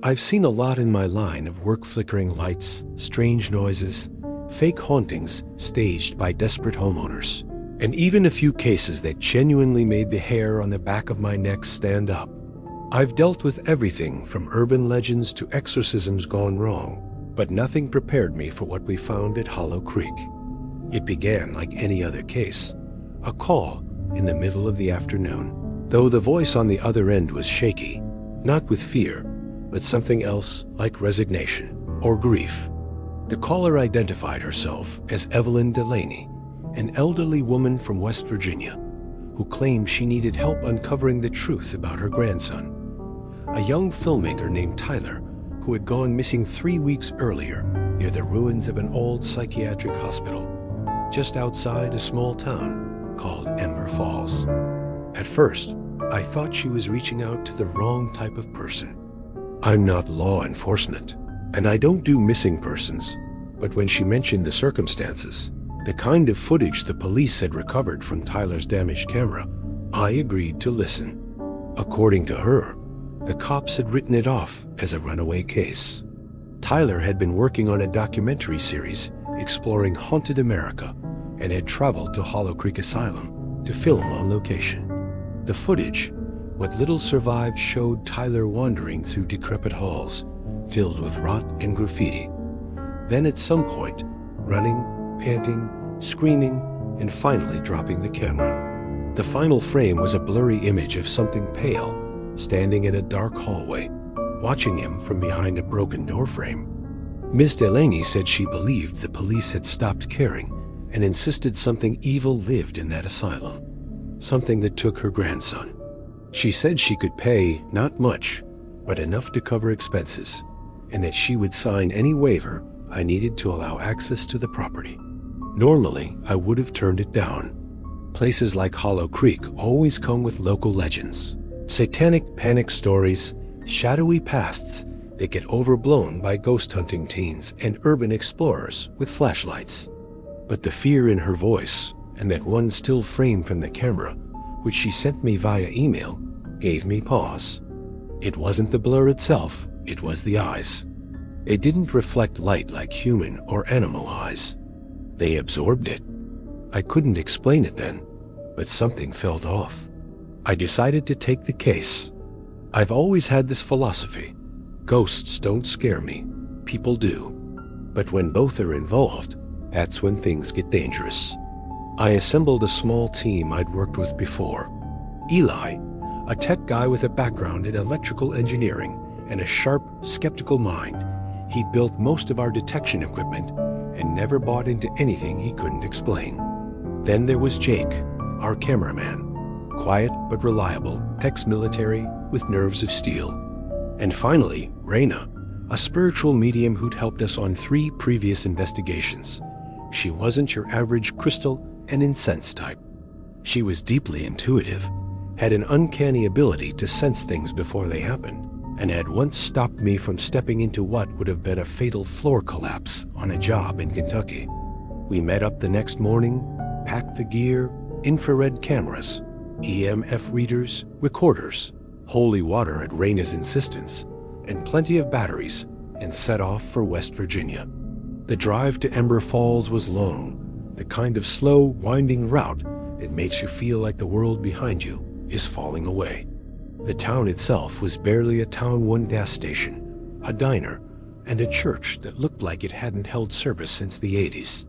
I've seen a lot in my line of work: flickering lights, strange noises, fake hauntings staged by desperate homeowners, and even a few cases that genuinely made the hair on the back of my neck stand up. I've dealt with everything from urban legends to exorcisms gone wrong, but nothing prepared me for what we found at Hollow Creek. It began like any other case, a call in the middle of the afternoon, though the voice on the other end was shaky, not with fear, but something else like resignation or grief. The caller identified herself as Evelyn Delaney, an elderly woman from West Virginia, who claimed she needed help uncovering the truth about her grandson, a young filmmaker named Tyler, who had gone missing 3 weeks earlier near the ruins of an old psychiatric hospital, just outside a small town called Ember Falls. At first, I thought she was reaching out to the wrong type of person. I'm not law enforcement, and I don't do missing persons, but when she mentioned the circumstances, the kind of footage the police had recovered from Tyler's damaged camera, I agreed to listen. According to her, the cops had written it off as a runaway case. Tyler had been working on a documentary series exploring haunted America and had traveled to Hollow Creek Asylum to film on location. The footage, what little survived, showed Tyler wandering through decrepit halls filled with rot and graffiti. Then at some point, running, panting, screaming, and finally dropping the camera. The final frame was a blurry image of something pale standing in a dark hallway, watching him from behind a broken doorframe. Miss Delaney said she believed the police had stopped caring and insisted something evil lived in that asylum, something that took her grandson. She said she could pay not much, but enough to cover expenses, and that she would sign any waiver I needed to allow access to the property. Normally, I would have turned it down. Places like Hollow Creek always come with local legends, satanic panic stories, shadowy pasts that get overblown by ghost hunting teens and urban explorers with flashlights. But the fear in her voice and that one still frame from the camera, which she sent me via email, gave me pause. It wasn't the blur itself, it was the eyes. It didn't reflect light like human or animal eyes. They absorbed it. I couldn't explain it then, but something felt off. I decided to take the case. I've always had this philosophy. Ghosts don't scare me, people do. But when both are involved, that's when things get dangerous. I assembled a small team I'd worked with before. Eli, a tech guy with a background in electrical engineering and a sharp, skeptical mind, he'd built most of our detection equipment and never bought into anything he couldn't explain. Then there was Jake, our cameraman, quiet but reliable, ex-military with nerves of steel. And finally, Raina, a spiritual medium who'd helped us on 3 previous investigations. She wasn't your average crystal and incense type. She was deeply intuitive, had an uncanny ability to sense things before they happened, and had once stopped me from stepping into what would have been a fatal floor collapse on a job in Kentucky. We met up the next morning, packed the gear, infrared cameras, EMF readers, recorders, holy water at Raina's insistence, and plenty of batteries, and set off for West Virginia. The drive to Ember Falls was long, the kind of slow, winding route that makes you feel like the world behind you is falling away. The town itself was barely a Town 1 gas station, a diner, and a church that looked like it hadn't held service since the 80s.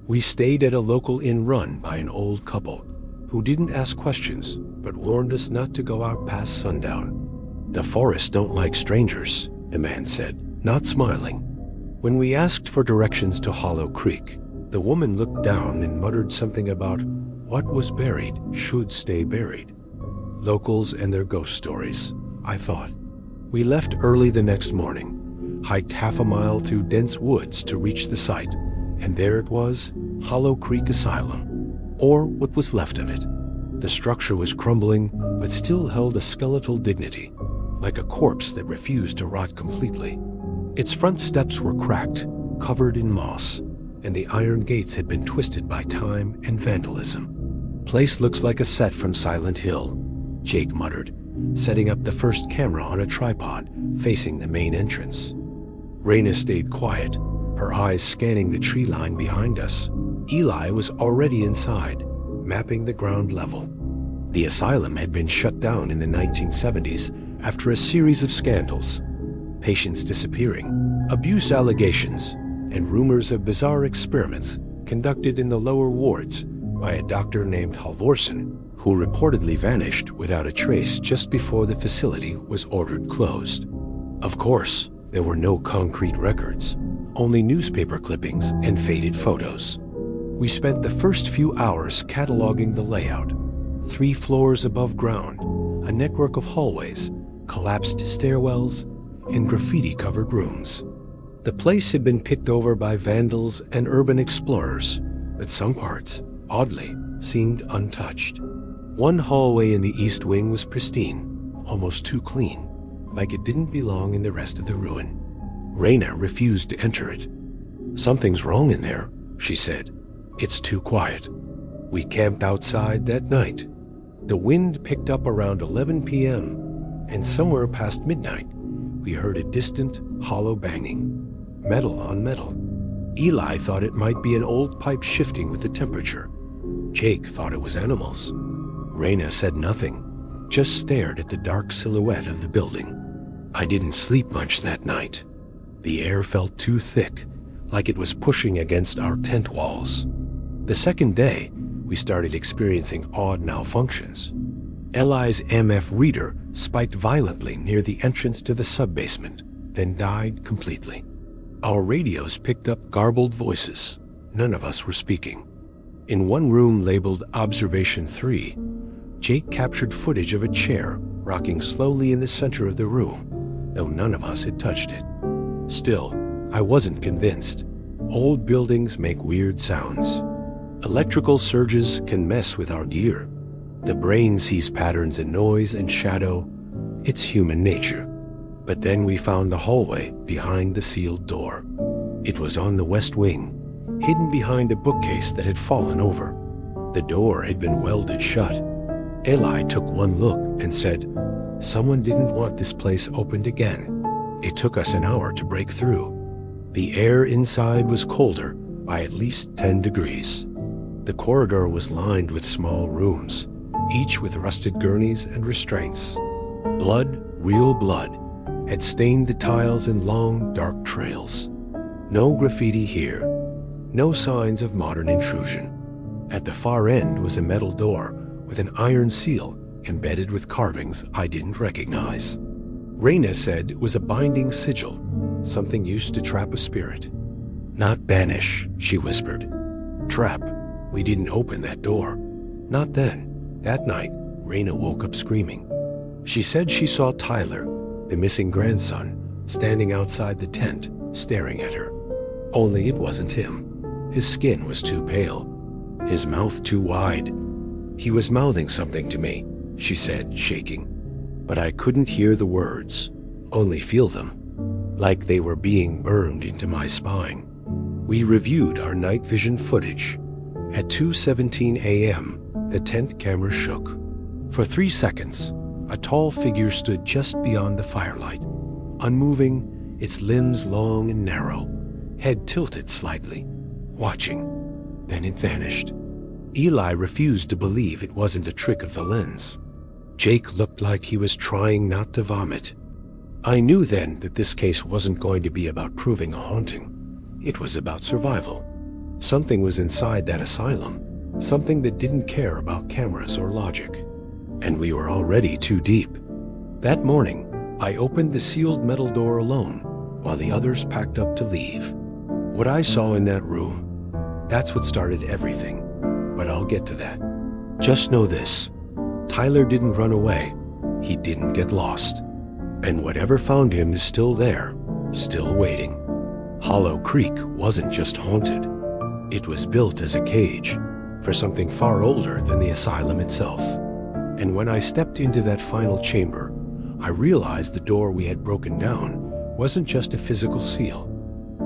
We stayed at a local inn run by an old couple who didn't ask questions but warned us not to go out past sundown. The forests don't like strangers, the man said, not smiling. When we asked for directions to Hollow Creek, the woman looked down and muttered something about what was buried should stay buried. Locals and their ghost stories, I thought. We left early the next morning, hiked half a mile through dense woods to reach the site, and there it was, Hollow Creek Asylum, or what was left of it. The structure was crumbling, but still held a skeletal dignity, like a corpse that refused to rot completely. Its front steps were cracked, covered in moss, and the iron gates had been twisted by time and vandalism. Place looks like a set from Silent Hill, Jake muttered, setting up the first camera on a tripod facing the main entrance. Raina stayed quiet, her eyes scanning the tree line behind us. Eli was already inside, mapping the ground level. The asylum had been shut down in the 1970s after a series of scandals: patients disappearing, abuse allegations, and rumors of bizarre experiments conducted in the lower wards by a doctor named Halvorsen, who reportedly vanished without a trace just before the facility was ordered closed. Of course, there were no concrete records, only newspaper clippings and faded photos. We spent the first few hours cataloging the layout. 3 floors above ground, a network of hallways, collapsed stairwells, and graffiti-covered rooms. The place had been picked over by vandals and urban explorers, but some parts, oddly, seemed untouched. One hallway in the east wing was pristine, almost too clean, like it didn't belong in the rest of the ruin. Raina refused to enter it. "Something's wrong in there," she said. "It's too quiet." We camped outside that night. The wind picked up around 11 p.m., and somewhere past midnight, we heard a distant, hollow banging, metal on metal. Eli thought it might be an old pipe shifting with the temperature. Jake thought it was animals. Raina said nothing, just stared at the dark silhouette of the building. I didn't sleep much that night. The air felt too thick, like it was pushing against our tent walls. The second day, we started experiencing odd malfunctions. Eli's MF reader spiked violently near the entrance to the sub-basement, then died completely. Our radios picked up garbled voices. None of us were speaking. In one room labeled Observation 3, Jake captured footage of a chair rocking slowly in the center of the room, though none of us had touched it. Still, I wasn't convinced. Old buildings make weird sounds. Electrical surges can mess with our gear. The brain sees patterns in noise and shadow. It's human nature. But then we found the hallway behind the sealed door. It was on the west wing, hidden behind a bookcase that had fallen over. The door had been welded shut. Eli took one look and said, "Someone didn't want this place opened again." It took us an hour to break through. The air inside was colder by at least 10 degrees. The corridor was lined with small rooms, each with rusted gurneys and restraints. Blood, real blood, had stained the tiles in long, dark trails. No graffiti here, no signs of modern intrusion. At the far end was a metal door with an iron seal embedded with carvings I didn't recognize. Raina said it was a binding sigil, something used to trap a spirit. "Not banish," she whispered. "Trap. We didn't open that door. Not then." That night, Raina woke up screaming. She said she saw Tyler, the missing grandson, standing outside the tent, staring at her. Only it wasn't him. His skin was too pale, his mouth too wide. He was mouthing something to me, she said, shaking. But I couldn't hear the words, only feel them, like they were being burned into my spine. We reviewed our night vision footage. At 2:17 a.m., the tent camera shook. For 3 seconds, a tall figure stood just beyond the firelight, unmoving, its limbs long and narrow, head tilted slightly, watching. Then it vanished. Eli refused to believe it wasn't a trick of the lens. Jake looked like he was trying not to vomit. I knew then that this case wasn't going to be about proving a haunting. It was about survival. Something was inside that asylum, something that didn't care about cameras or logic. And we were already too deep. That morning, I opened the sealed metal door alone, while the others packed up to leave. What I saw in that room, that's what started everything. But I'll get to that. Just know this. Tyler didn't run away. He didn't get lost. And whatever found him is still there, still waiting. Hollow Creek wasn't just haunted. It was built as a cage for something far older than the asylum itself. And when I stepped into that final chamber, I realized the door we had broken down wasn't just a physical seal.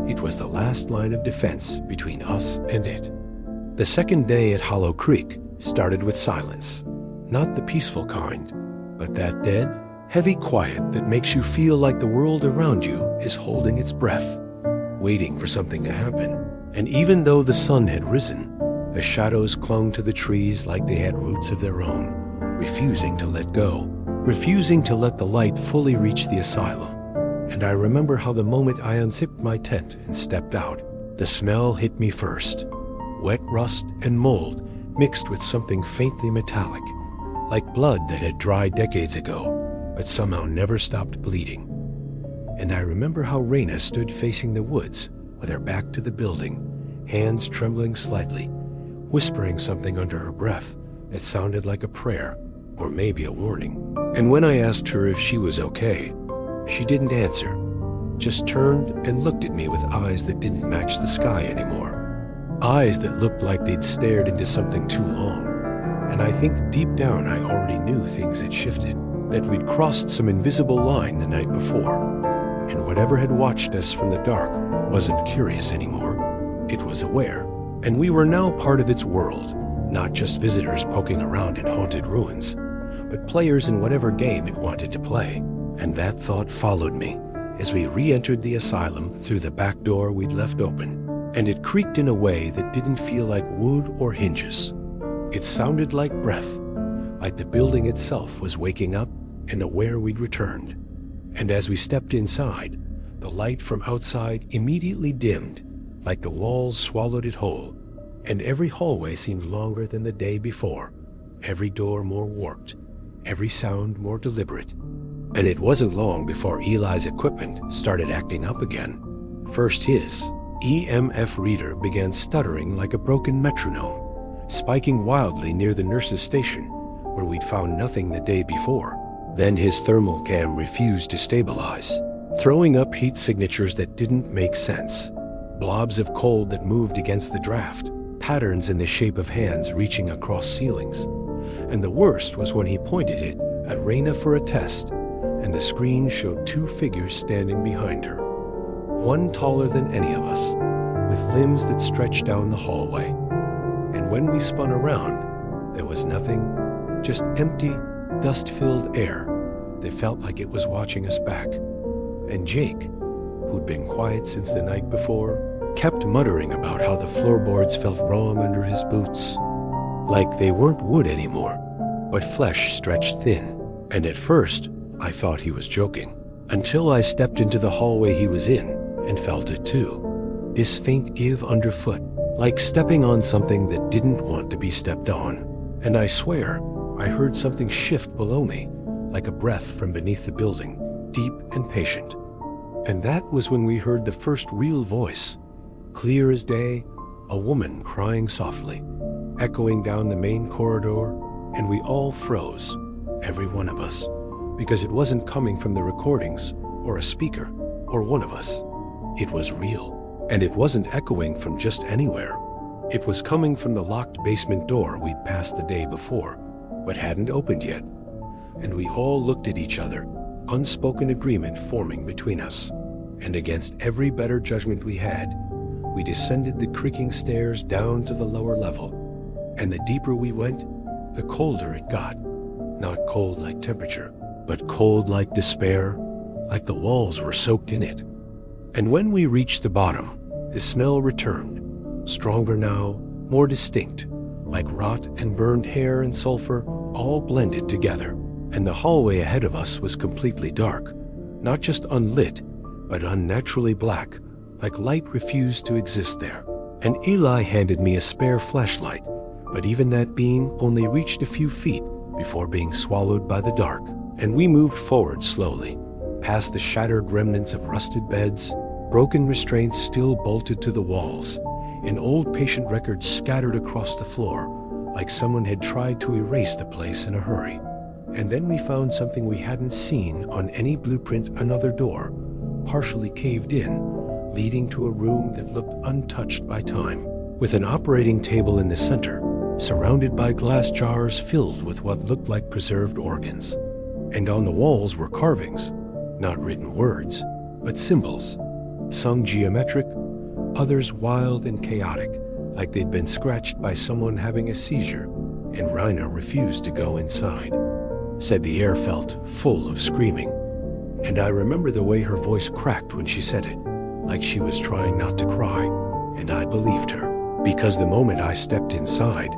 It was the last line of defense between us and it. The second day at Hollow Creek started with silence. Not the peaceful kind, but that dead, Heavy quiet that makes you feel like the world around you is holding its breath, waiting for something to happen. And even though the sun had risen, the shadows clung to the trees like they had roots of their own, refusing to let go, refusing to let the light fully reach the asylum. And I remember how the moment I unzipped my tent and stepped out, the smell hit me first. Wet rust and mold mixed with something faintly metallic, like blood that had dried decades ago, but somehow never stopped bleeding. And I remember how Raina stood facing the woods with her back to the building, hands trembling slightly, whispering something under her breath that sounded like a prayer or maybe a warning. And when I asked her if she was okay, she didn't answer, just turned and looked at me with eyes that didn't match the sky anymore. Eyes that looked like they'd stared into something too long. And I think deep down I already knew things had shifted, that we'd crossed some invisible line the night before. And whatever had watched us from the dark wasn't curious anymore. It was aware, and we were now part of its world, not just visitors poking around in haunted ruins, but players in whatever game it wanted to play. And that thought followed me as we re-entered the asylum through the back door we'd left open, and it creaked in a way that didn't feel like wood or hinges. It sounded like breath, like the building itself was waking up and aware we'd returned. And as we stepped inside, the light from outside immediately dimmed, like the walls swallowed it whole, and every hallway seemed longer than the day before, every door more warped, every sound more deliberate. And it wasn't long before Eli's equipment started acting up again. First his EMF reader began stuttering like a broken metronome, spiking wildly near the nurse's station, where we'd found nothing the day before. Then his thermal cam refused to stabilize, throwing up heat signatures that didn't make sense. Blobs of cold that moved against the draft, patterns in the shape of hands reaching across ceilings. And the worst was when he pointed it at Raina for a test, and the screen showed two figures standing behind her. One taller than any of us, with limbs that stretched down the hallway. And when we spun around, there was nothing, just empty, dust-filled air that felt like it was watching us back. And Jake, who'd been quiet since the night before, kept muttering about how the floorboards felt wrong under his boots, like they weren't wood anymore, but flesh stretched thin. And at first, I thought he was joking, until I stepped into the hallway he was in and felt it too. This faint give underfoot, like stepping on something that didn't want to be stepped on. And I swear, I heard something shift below me, like a breath from beneath the building, deep and patient. And that was when we heard the first real voice, clear as day, a woman crying softly, echoing down the main corridor, and we all froze, every one of us, because it wasn't coming from the recordings, or a speaker, or one of us. It was real. And it wasn't echoing from just anywhere. It was coming from the locked basement door we'd passed the day before, but hadn't opened yet. And we all looked at each other, unspoken agreement forming between us. And against every better judgment we had, we descended the creaking stairs down to the lower level. And the deeper we went, the colder it got. Not cold like temperature, but cold like despair, like the walls were soaked in it. And when we reached the bottom, the smell returned, stronger now, more distinct, like rot and burned hair and sulfur all blended together. And the hallway ahead of us was completely dark, not just unlit, but unnaturally black, like light refused to exist there. And Eli handed me a spare flashlight, but even that beam only reached a few feet before being swallowed by the dark. And we moved forward slowly, past the shattered remnants of rusted beds, broken restraints still bolted to the walls, and old patient records scattered across the floor, like someone had tried to erase the place in a hurry. And then we found something we hadn't seen on any blueprint, another door, partially caved in, leading to a room that looked untouched by time, with an operating table in the center, surrounded by glass jars filled with what looked like preserved organs. And on the walls were carvings, not written words, but symbols, some geometric, others wild and chaotic, like they'd been scratched by someone having a seizure, and Raina refused to go inside. said the air felt full of screaming. And I remember the way her voice cracked when she said it, like she was trying not to cry, and I believed her. Because the moment I stepped inside,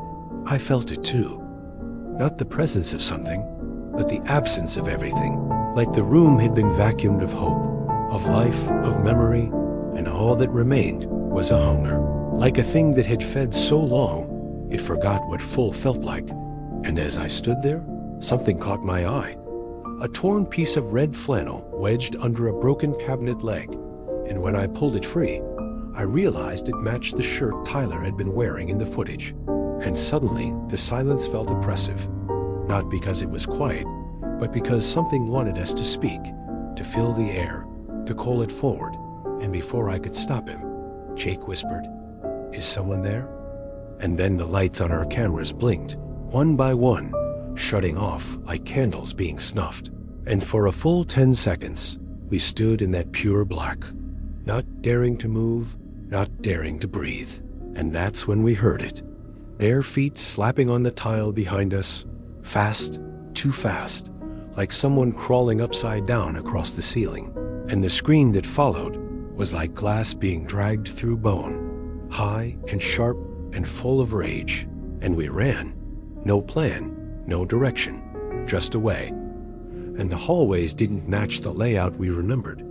I felt it too. Not the presence of something, but the absence of everything. Like the room had been vacuumed of hope, of life, of memory, and all that remained was a hunger. Like a thing that had fed so long, it forgot what full felt like. And as I stood there, something caught my eye. A torn piece of red flannel wedged under a broken cabinet leg, and when I pulled it free, I realized it matched the shirt Tyler had been wearing in the footage. And suddenly, the silence felt oppressive. Not because it was quiet, but because something wanted us to speak, to fill the air, to call it forward. And before I could stop him, Jake whispered, "Is someone there?" And then the lights on our cameras blinked, one by one, shutting off like candles being snuffed. And for a full 10 seconds, we stood in that pure black, not daring to move, not daring to breathe. And that's when we heard it. Bare feet slapping on the tile behind us, fast, too fast, like someone crawling upside down across the ceiling. And the scream that followed was like glass being dragged through bone, high and sharp and full of rage. And we ran. No plan, no direction, just away. And the hallways didn't match the layout we remembered,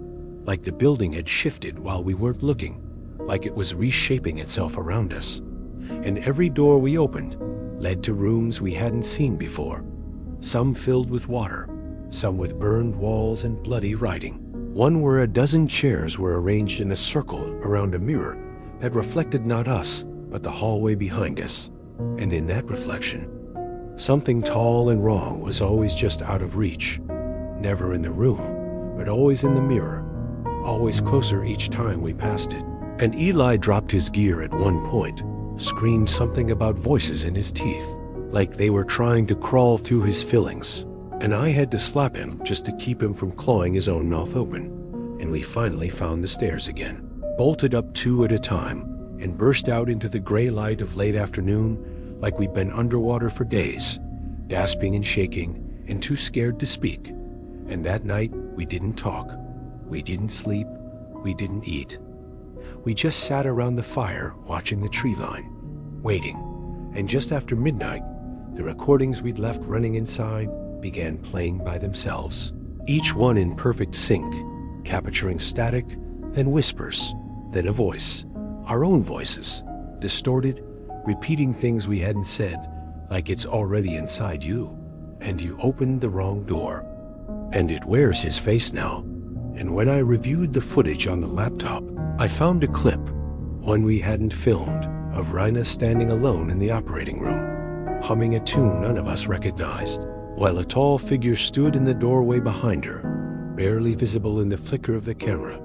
like the building had shifted while we weren't looking, like it was reshaping itself around us. And every door we opened led to rooms we hadn't seen before, some filled with water, some with burned walls and bloody writing. One where a dozen chairs were arranged in a circle around a mirror that reflected not us, but the hallway behind us. And in that reflection, something tall and wrong was always just out of reach, never in the room, but always in the mirror, always closer each time we passed it. And Eli dropped his gear at one point, screamed something about voices in his teeth, like they were trying to crawl through his fillings. And I had to slap him just to keep him from clawing his own mouth open. And we finally found the stairs again, bolted up 2 at a time, and burst out into the gray light of late afternoon like we'd been underwater for days, gasping and shaking and too scared to speak. And that night, we didn't talk, we didn't sleep, we didn't eat. We just sat around the fire watching the tree line, waiting. And just after midnight, the recordings we'd left running inside began playing by themselves, each one in perfect sync, capturing static, then whispers, then a voice, our own voices, distorted, repeating things we hadn't said, like it's already inside you, and you opened the wrong door. And it wears his face now. And when I reviewed the footage on the laptop, I found a clip, one we hadn't filmed, of Rhina standing alone in the operating room, humming a tune none of us recognized, while a tall figure stood in the doorway behind her, barely visible in the flicker of the camera,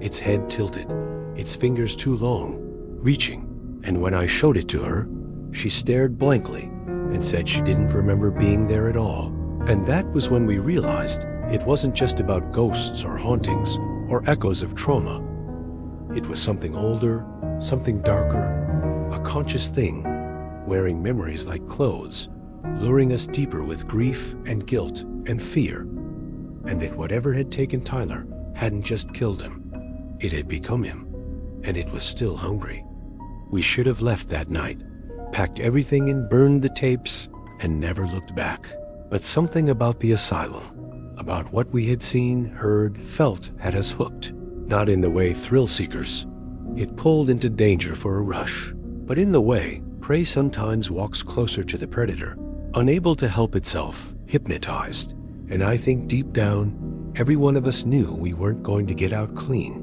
its head tilted, its fingers too long, reaching. And when I showed it to her, she stared blankly and said she didn't remember being there at all. And that was when we realized it wasn't just about ghosts or hauntings or echoes of trauma. It was something older, something darker, a conscious thing, wearing memories like clothes, luring us deeper with grief and guilt and fear. And that whatever had taken Tyler hadn't just killed him, it had become him, and it was still hungry. We should have left that night, packed everything and burned the tapes, and never looked back. But something about the asylum, about what we had seen, heard, felt, had us hooked. Not in the way thrill seekers. It pulled into danger for a rush, but in the way prey sometimes walks closer to the predator, unable to help itself, hypnotized. And I think deep down, every one of us knew we weren't going to get out clean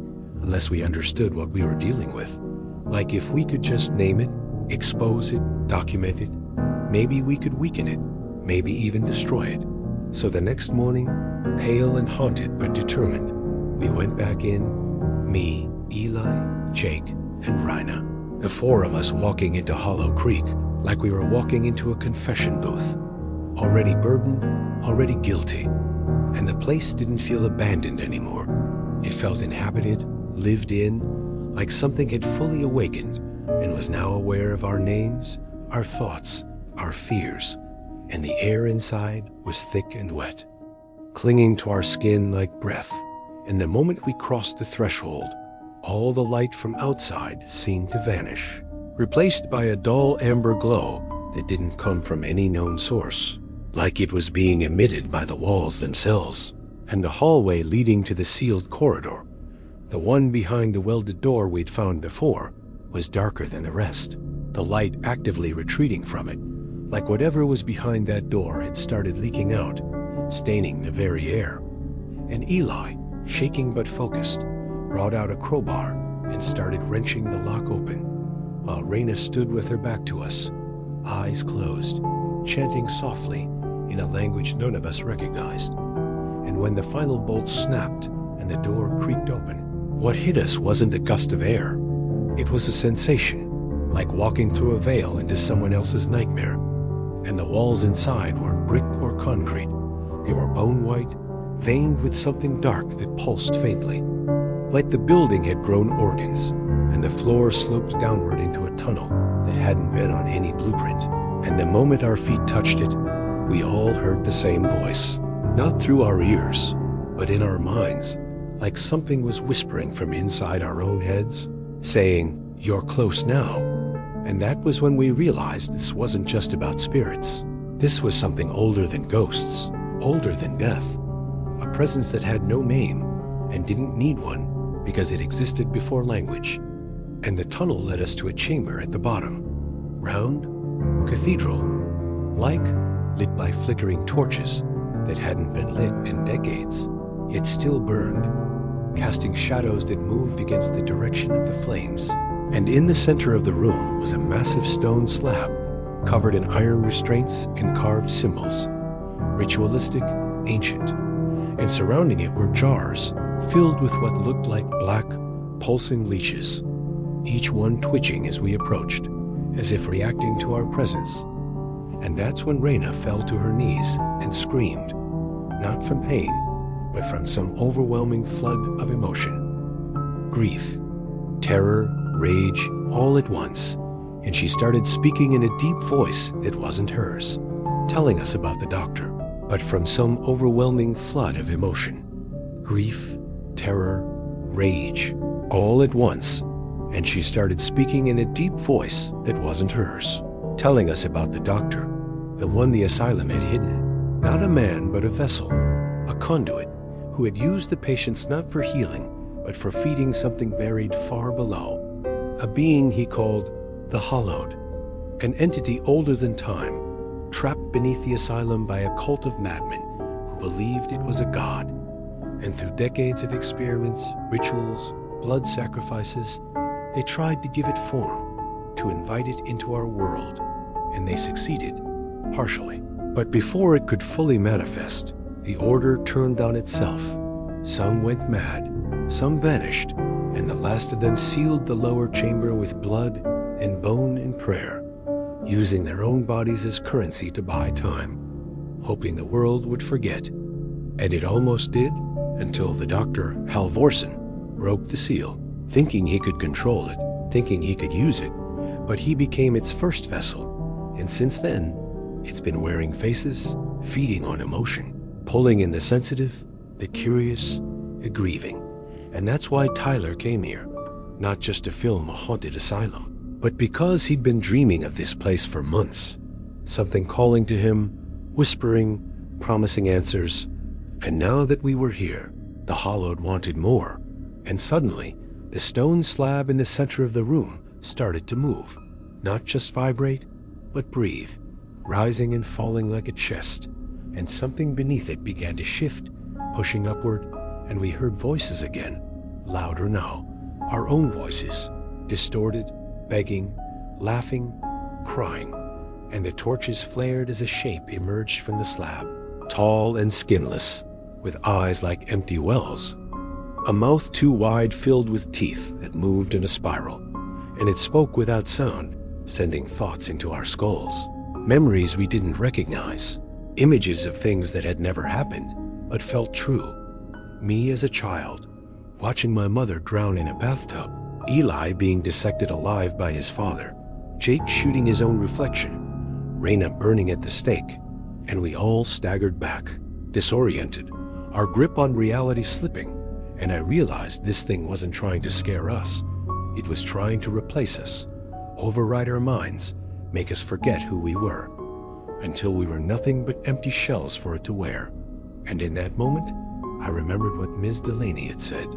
unless we understood what we were dealing with. Like if we could just name it, expose it, document it, maybe we could weaken it, maybe even destroy it. So the next morning, pale and haunted but determined, we went back in, me, Eli, Jake, and Rhina. The 4 of us walking into Hollow Creek like we were walking into a confession booth. Already burdened, already guilty. And the place didn't feel abandoned anymore. It felt inhabited, lived in, like something had fully awakened and was now aware of our names, our thoughts, our fears, and the air inside was thick and wet, clinging to our skin like breath. And the moment we crossed the threshold, all the light from outside seemed to vanish, replaced by a dull amber glow that didn't come from any known source, like it was being emitted by the walls themselves. And the hallway leading to the sealed corridor, the one behind the welded door we'd found before, was darker than the rest, the light actively retreating from it, like whatever was behind that door had started leaking out, staining the very air. And Eli, shaking but focused, brought out a crowbar and started wrenching the lock open, while Raina stood with her back to us, eyes closed, chanting softly in a language none of us recognized. And when the final bolt snapped and the door creaked open, what hit us wasn't a gust of air. It was a sensation, like walking through a veil into someone else's nightmare. And the walls inside weren't brick or concrete. They were bone white, veined with something dark that pulsed faintly. Like the building had grown organs, and the floor sloped downward into a tunnel that hadn't been on any blueprint. And the moment our feet touched it, we all heard the same voice. Not through our ears, but in our minds, like something was whispering from inside our own heads, saying, "You're close now." And that was when we realized this wasn't just about spirits. This was something older than ghosts, older than death, a presence that had no name and didn't need one because it existed before language. And the tunnel led us to a chamber at the bottom, round, cathedral-like, lit by flickering torches that hadn't been lit in decades, yet still burned, casting shadows that moved against the direction of the flames. And in the center of the room was a massive stone slab covered in iron restraints and carved symbols, ritualistic, ancient. And surrounding it were jars filled with what looked like black, pulsing leeches, each one twitching as we approached, as if reacting to our presence. And that's when Raina fell to her knees and screamed, not from pain, but from some overwhelming flood of emotion. Grief, terror, rage, all at once. And she started speaking in a deep voice that wasn't hers, telling us about the doctor, but from some overwhelming flood of emotion. Grief, terror, rage, all at once. And she started speaking in a deep voice that wasn't hers, telling us about the doctor, the one the asylum had hidden. Not a man, but a vessel, a conduit, who had used the patients not for healing, but for feeding something buried far below. A being he called the Hallowed, an entity older than time, trapped beneath the asylum by a cult of madmen who believed it was a god. And through decades of experiments, rituals, blood sacrifices, they tried to give it form, to invite it into our world, and they succeeded, partially. But before it could fully manifest, the order turned on itself. Some went mad, some vanished, and the last of them sealed the lower chamber with blood and bone and prayer, using their own bodies as currency to buy time, hoping the world would forget. And it almost did, until the doctor, Halvorsen, broke the seal, thinking he could control it, thinking he could use it, but he became its first vessel, and since then, it's been wearing faces, feeding on emotion, pulling in the sensitive, the curious, the grieving. And that's why Tyler came here, not just to film a haunted asylum, but because he'd been dreaming of this place for months, something calling to him, whispering, promising answers. And now that we were here, the Hallowed wanted more, and suddenly, the stone slab in the center of the room started to move, not just vibrate, but breathe, rising and falling like a chest, and something beneath it began to shift, pushing upward, and we heard voices again, louder now, our own voices, distorted, begging, laughing, crying, and the torches flared as a shape emerged from the slab, tall and skinless, with eyes like empty wells, a mouth too wide filled with teeth that moved in a spiral, and it spoke without sound, sending thoughts into our skulls, memories we didn't recognize, images of things that had never happened, but felt true. Me as a child, watching my mother drown in a bathtub, Eli being dissected alive by his father, Jake shooting his own reflection, Raina burning at the stake, and we all staggered back, disoriented, our grip on reality slipping, and I realized this thing wasn't trying to scare us. It was trying to replace us, override our minds, make us forget who we were, until we were nothing but empty shells for it to wear. And in that moment, I remembered what Ms. Delaney had said,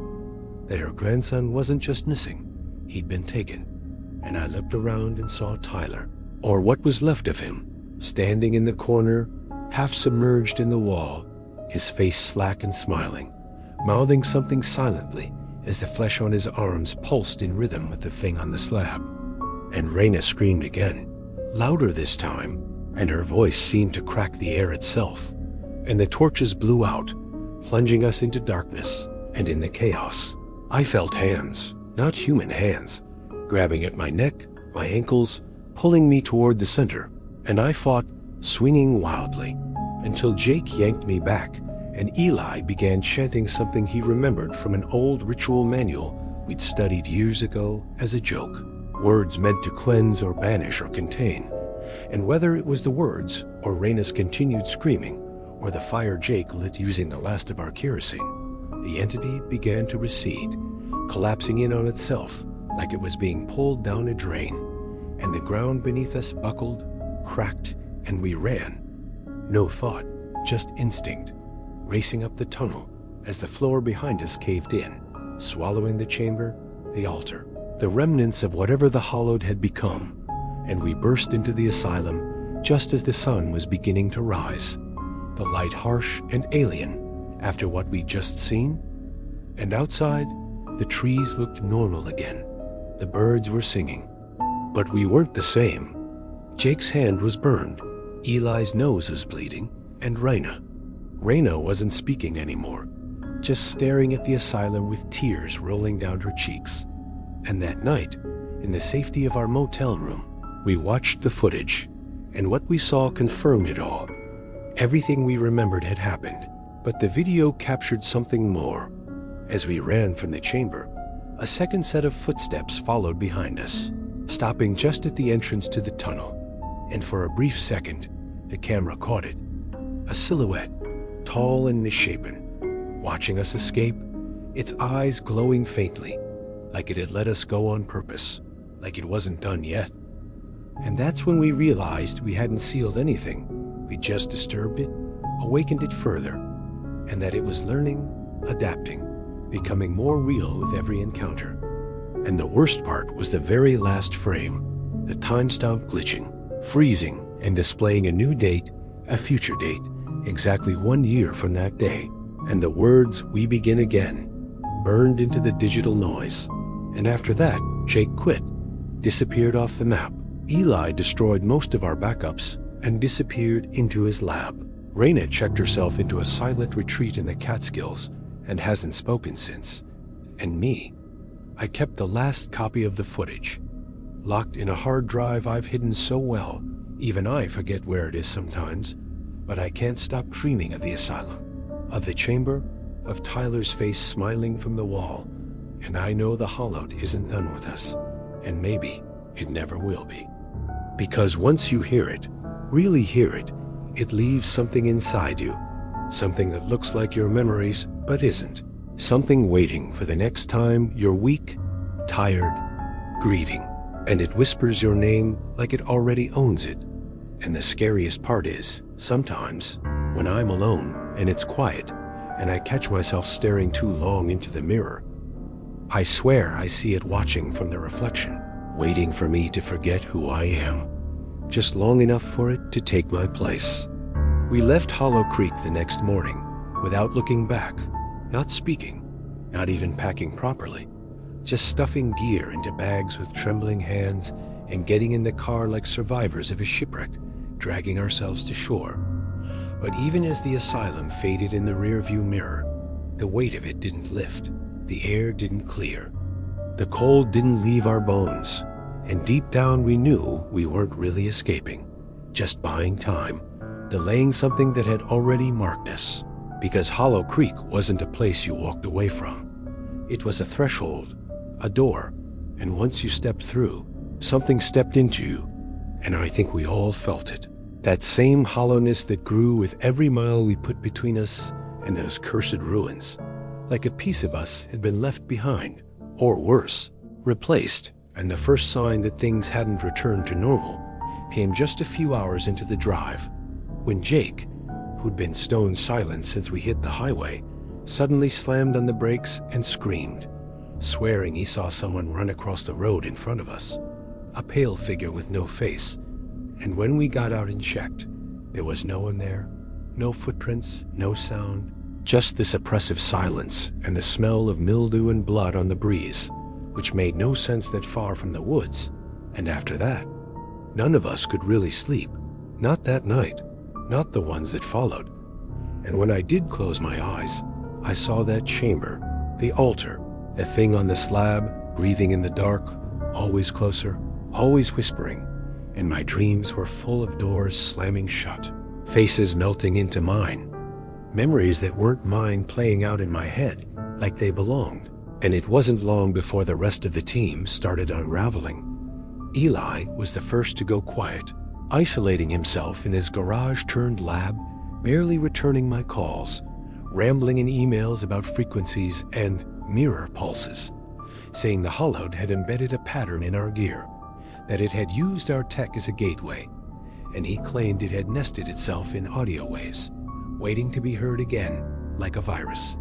that her grandson wasn't just missing, he'd been taken. And I looked around and saw Tyler, or what was left of him, standing in the corner, half submerged in the wall, his face slack and smiling, mouthing something silently as the flesh on his arms pulsed in rhythm with the thing on the slab. And Raina screamed again, louder this time, and her voice seemed to crack the air itself. And the torches blew out, plunging us into darkness, and in the chaos, I felt hands, not human hands, grabbing at my neck, my ankles, pulling me toward the center, and I fought, swinging wildly, until Jake yanked me back, and Eli began chanting something he remembered from an old ritual manual we'd studied years ago as a joke. Words meant to cleanse or banish or contain. And whether it was the words, or Raina's continued screaming, or the fire Jake lit using the last of our kerosene, the entity began to recede, collapsing in on itself like it was being pulled down a drain, and the ground beneath us buckled, cracked, and we ran. No thought, just instinct, racing up the tunnel as the floor behind us caved in, swallowing the chamber, the altar, the remnants of whatever the hallowed had become, and we burst into the asylum just as the sun was beginning to rise, the light harsh and alien after what we'd just seen. And outside, the trees looked normal again. The birds were singing. But we weren't the same. Jake's hand was burned, Eli's nose was bleeding, and Raina wasn't speaking anymore, just staring at the asylum with tears rolling down her cheeks. And that night, in the safety of our motel room, we watched the footage, and what we saw confirmed it all. Everything we remembered had happened, but the video captured something more. As we ran from the chamber, a second set of footsteps followed behind us, stopping just at the entrance to the tunnel, and for a brief second, the camera caught it. A silhouette, tall and misshapen, watching us escape, its eyes glowing faintly, like it had let us go on purpose, like it wasn't done yet. And that's when we realized we hadn't sealed anything. We just disturbed it, awakened it further, and that it was learning, adapting, becoming more real with every encounter. And the worst part was the very last frame, the timestamp glitching, freezing, and displaying a new date, a future date, exactly 1 year from that day. And the words, "We begin again," burned into the digital noise. And after that, Jake quit, disappeared off the map. Eli destroyed most of our backups and disappeared into his lab. Raina checked herself into a silent retreat in the Catskills and hasn't spoken since. And me, I kept the last copy of the footage, locked in a hard drive I've hidden so well, even I forget where it is sometimes, but I can't stop dreaming of the asylum, of the chamber, of Tyler's face smiling from the wall, and I know the hallowed isn't done with us, and maybe it never will be. Because once you hear it, really hear it, it leaves something inside you, something that looks like your memories but isn't, something waiting for the next time you're weak, tired, grieving, and it whispers your name like it already owns it. And the scariest part is, sometimes, when I'm alone and it's quiet, and I catch myself staring too long into the mirror, I swear I see it watching from the reflection, waiting for me to forget who I am, just long enough for it to take my place. We left Hollow Creek the next morning, without looking back, not speaking, not even packing properly, just stuffing gear into bags with trembling hands and getting in the car like survivors of a shipwreck, dragging ourselves to shore. But even as the asylum faded in the rearview mirror, the weight of it didn't lift, the air didn't clear. The cold didn't leave our bones, and deep down we knew we weren't really escaping, just buying time, delaying something that had already marked us. Because Hollow Creek wasn't a place you walked away from. It was a threshold, a door, and once you stepped through, something stepped into you, and I think we all felt it. That same hollowness that grew with every mile we put between us and those cursed ruins. Like a piece of us had been left behind, or worse, replaced. And the first sign that things hadn't returned to normal came just a few hours into the drive, when Jake, who'd been stone silent since we hit the highway, suddenly slammed on the brakes and screamed, swearing he saw someone run across the road in front of us, a pale figure with no face. And when we got out and checked, there was no one there, no footprints, no sound, just this oppressive silence and the smell of mildew and blood on the breeze, which made no sense that far from the woods. And after that, none of us could really sleep. Not that night, not the ones that followed. And when I did close my eyes, I saw that chamber, the altar, a thing on the slab, breathing in the dark, always closer, always whispering. And my dreams were full of doors slamming shut, faces melting into mine, memories that weren't mine playing out in my head like they belonged. And it wasn't long before the rest of the team started unraveling. Eli was the first to go quiet, isolating himself in his garage-turned-lab, barely returning my calls, rambling in emails about frequencies and mirror pulses, saying the Hollowed had embedded a pattern in our gear, that it had used our tech as a gateway, and he claimed it had nested itself in audio waves, waiting to be heard again like a virus.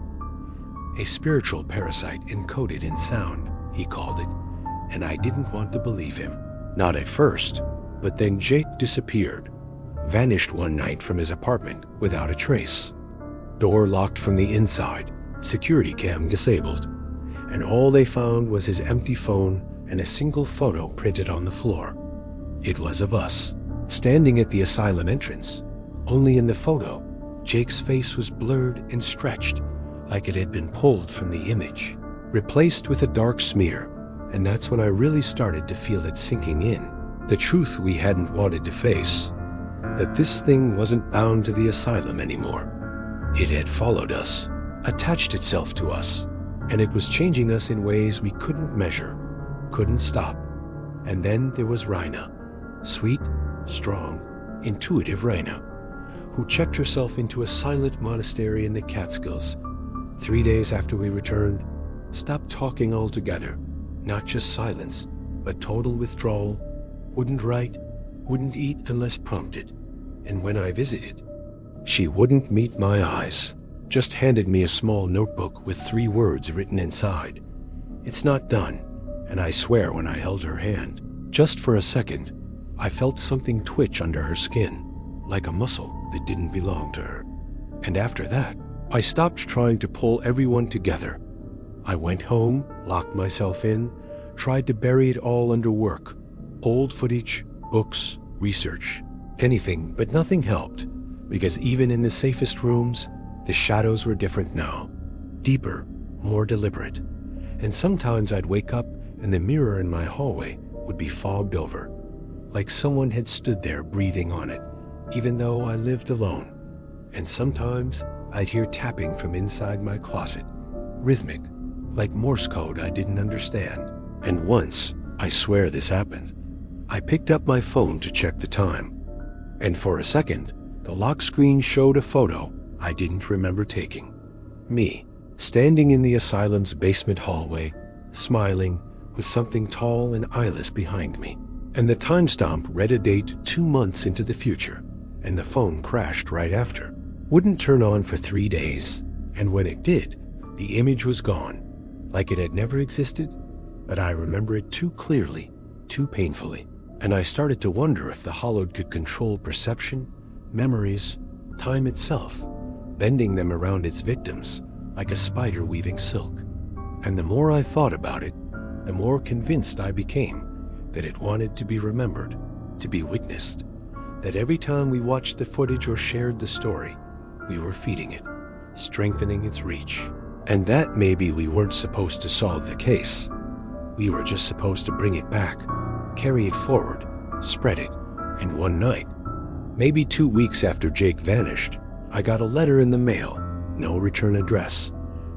A spiritual parasite encoded in sound, he called it, and I didn't want to believe him. Not at first, but then Jake disappeared, vanished one night from his apartment without a trace. Door locked from the inside, security cam disabled, and all they found was his empty phone and a single photo printed on the floor. It was of us, standing at the asylum entrance. Only in the photo, Jake's face was blurred and stretched, like it had been pulled from the image, replaced with a dark smear. And that's when I really started to feel it sinking in. The truth we hadn't wanted to face, that this thing wasn't bound to the asylum anymore. It had followed us, attached itself to us, and it was changing us in ways we couldn't measure, couldn't stop. And then there was Raina, sweet, strong, intuitive Raina, who checked herself into a silent monastery in the Catskills 3 days after we returned, stopped talking altogether, not just silence, but total withdrawal, wouldn't write, wouldn't eat unless prompted. And when I visited, she wouldn't meet my eyes, just handed me a small notebook with 3 words written inside. It's not done, and I swear when I held her hand, just for a second, I felt something twitch under her skin, like a muscle that didn't belong to her. And after that, I stopped trying to pull everyone together. I went home, locked myself in, tried to bury it all under work, old footage, books, research, anything, but nothing helped, because even in the safest rooms, the shadows were different now, deeper, more deliberate. And sometimes I'd wake up and the mirror in my hallway would be fogged over, like someone had stood there breathing on it, even though I lived alone. And sometimes I'd hear tapping from inside my closet, rhythmic, like Morse code I didn't understand. And once, I swear this happened, I picked up my phone to check the time. And for a second, the lock screen showed a photo I didn't remember taking. Me, standing in the asylum's basement hallway, smiling, with something tall and eyeless behind me. And the timestamp read a date 2 months into the future, and the phone crashed right after. Wouldn't turn on for 3 days, and when it did, the image was gone, like it had never existed, but I remember it too clearly, too painfully. And I started to wonder if the Hollowed could control perception, memories, time itself, bending them around its victims like a spider weaving silk. And the more I thought about it, the more convinced I became that it wanted to be remembered, to be witnessed, that every time we watched the footage or shared the story, we were feeding it, strengthening its reach. And that maybe we weren't supposed to solve the case. We were just supposed to bring it back, carry it forward, spread it. And one night, maybe 2 weeks after Jake vanished, I got a letter in the mail, no return address,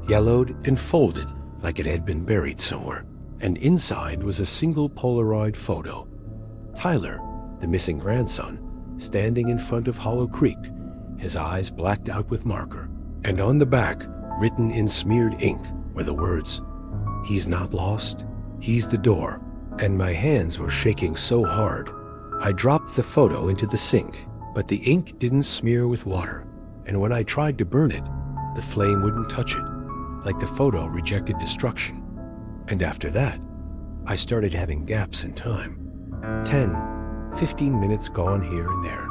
yellowed and folded like it had been buried somewhere. And inside was a single Polaroid photo. Tyler, the missing grandson, standing in front of Hollow Creek, his eyes blacked out with marker. And on the back, written in smeared ink, were the words, "He's not lost, he's the door." And my hands were shaking so hard, I dropped the photo into the sink, but the ink didn't smear with water, and when I tried to burn it, the flame wouldn't touch it, like the photo rejected destruction. And after that, I started having gaps in time. 10, 15 minutes gone here and there,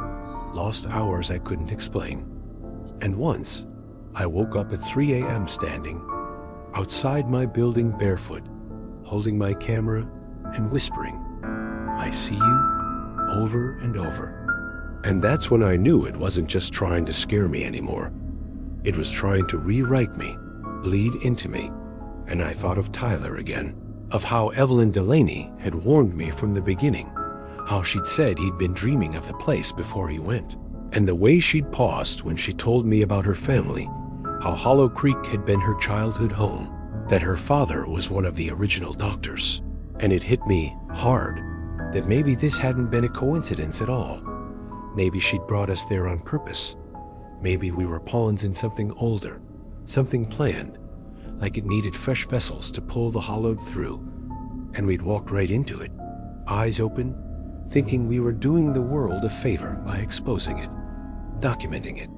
lost hours I couldn't explain. And once, I woke up at 3 a.m. standing outside my building barefoot, holding my camera and whispering, "I see you," over and over. And that's when I knew it wasn't just trying to scare me anymore. It was trying to rewrite me, bleed into me, and I thought of Tyler again, of how Evelyn Delaney had warned me from the beginning, how she'd said he'd been dreaming of the place before he went, and the way she'd paused when she told me about her family, how Hollow Creek had been her childhood home, that her father was one of the original doctors. And it hit me hard that maybe this hadn't been a coincidence at all. Maybe she'd brought us there on purpose. Maybe we were pawns in something older, something planned, like it needed fresh vessels to pull the hollowed through, and we'd walked right into it, eyes open, thinking we were doing the world a favor by exposing it, documenting it.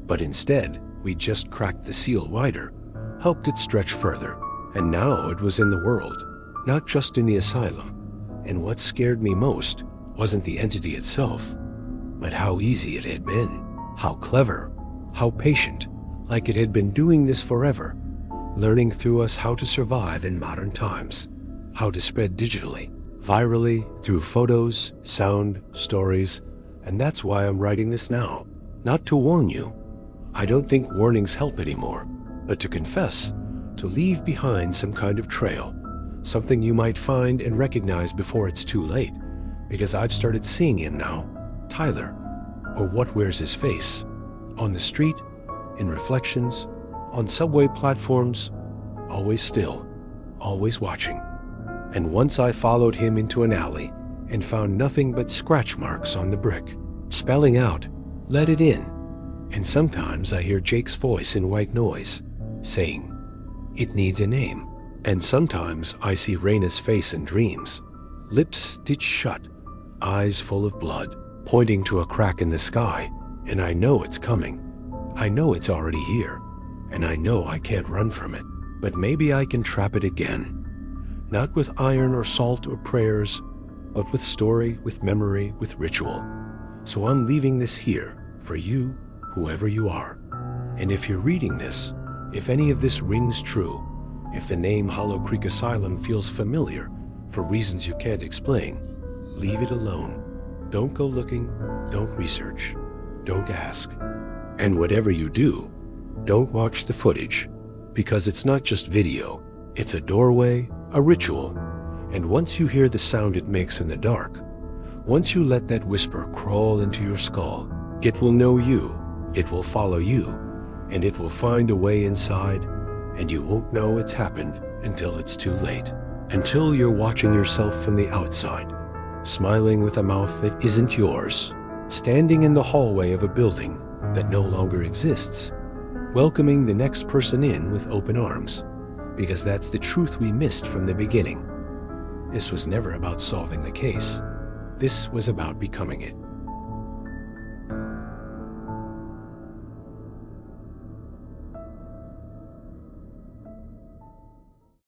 But instead, we just cracked the seal wider, helped it stretch further, and now it was in the world, not just in the asylum. And what scared me most wasn't the entity itself, but how easy it had been, how clever, how patient, like it had been doing this forever, learning through us how to survive in modern times, how to spread digitally, virally, through photos, sound, stories. And that's why I'm writing this now. Not to warn you. I don't think warnings help anymore, but to confess, to leave behind some kind of trail, something you might find and recognize before it's too late, because I've started seeing him now, Tyler, or what wears his face, on the street, in reflections, on subway platforms, always still, always watching. And once I followed him into an alley and found nothing but scratch marks on the brick, spelling out, "Let it in." And sometimes I hear Jake's voice in white noise, saying, "It needs a name." And sometimes I see Raina's face in dreams, lips stitched shut, eyes full of blood, pointing to a crack in the sky, and I know it's coming. I know it's already here, and I know I can't run from it. But maybe I can trap it again. Not with iron or salt or prayers, but with story, with memory, with ritual. So I'm leaving this here for you, whoever you are. And if you're reading this, if any of this rings true, if the name Hollow Creek Asylum feels familiar for reasons you can't explain, leave it alone. Don't go looking, don't research, don't ask. And whatever you do, don't watch the footage, because it's not just video, it's a doorway, a ritual. And once you hear the sound it makes in the dark, once you let that whisper crawl into your skull, it will know you, it will follow you, and it will find a way inside, and you won't know it's happened until it's too late. Until you're watching yourself from the outside, smiling with a mouth that isn't yours, standing in the hallway of a building that no longer exists, welcoming the next person in with open arms, because that's the truth we missed from the beginning. This was never about solving the case. This was about becoming it.